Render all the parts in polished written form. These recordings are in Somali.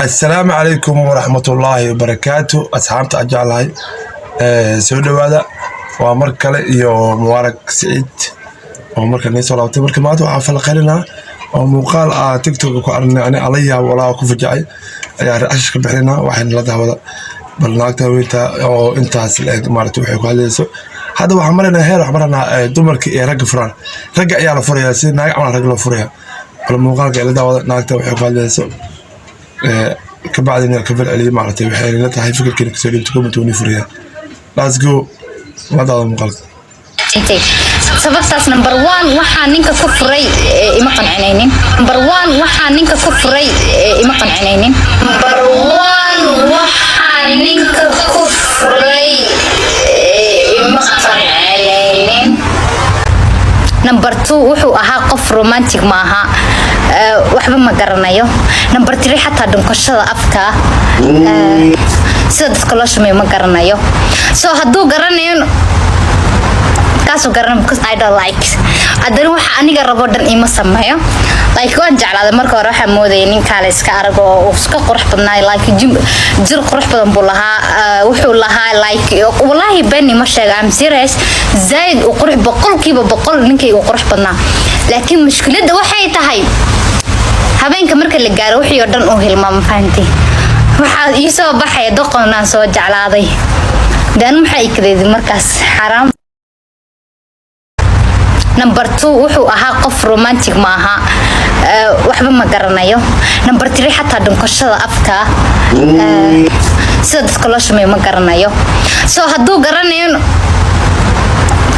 السلام عليكم ورحمة الله وبركاته. أصحابت أجعلها سودة هذا ومركل يو مبارك سعيد ومركل نيس ولا تبرك ما تو عفل خلنا ومقال تيك توك وقرنا يعني عليها ولا كفجعي يعني أشك بحنا واحد لده هذا برنامج وأنت أو أنت مارت وحيك هذا هذا وحمرنا هير وحمرنا دمرك رجع فران رجع على فريا سيد ناقع على رجل فريا المقال قال ده ناقته وحيك هذا كبعدين كفر علي معرتي وحيل لا تحي فكر كنك سوري تكون توني فريا let's go هذا المقال انتي سببتاس نمبر 1 waxaa ninka ku furay ima qancinaynin number 1 waxaa ninka ku furay ima qancinaynin number 1 waxaa ninka ku furay ima qancinaynin number 2 wuxuu ahaa qof romantic ma aha waxba ma garanayo number 3 xataa dhunkashada afka sida dadka loo shumeeyo ma garanayo soo hadduu garanayo kaasoo garan because I don't like adana waxa aniga rabo dhan ima sameeyo like waan jeclaaday marka hore waxa moodayay nin kale iska arago oo iska qurux badnaa like jir qurux badan buu lahaa wuxuu lahaa like wallahi bani ma sheega am serious zaid oo qurux boqolkiiba boqol ninkay uu qurux badnaa laakiin mushkiladda waxay tahay habeenka marka la gaaro wixii oo dhan uu hilmaamo fahanti waxa ii soo baxay doqonaan soo jeclaaday dan maxay kadeedin markaas xaraam number 2 wuxuu ahaa qof romantic ma aha waxba ma garanayo number 3 xataa dhunkashada afka sida dadka loo shumeeyo ma garanayo soo hadduu garanayo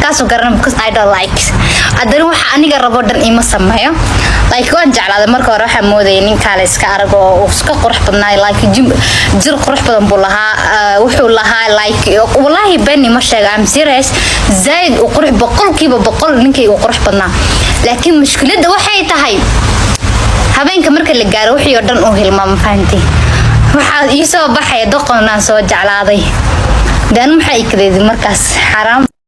kaasoo garan because I don't like adana waxa aniga rabo dhan ima sameeyo like waan jeclaaday marka hore waxa moodayay nin kale iska arago oo iska qurux badnaa like jir qurux badan buu lahaa wuxuu lahaa like wallahi bani ma sheega am serious zaid oo qurux boqolkiiba boqol ninkay uu qurux badnaa laakiin mushkiladda waxay tahay habeenka marka la gaaro wixii oo dhan uu hilmaamo fahanti waxa ii soo baxay doqonaan soo jeclaaday dan maxay kadeedin markaas xaraam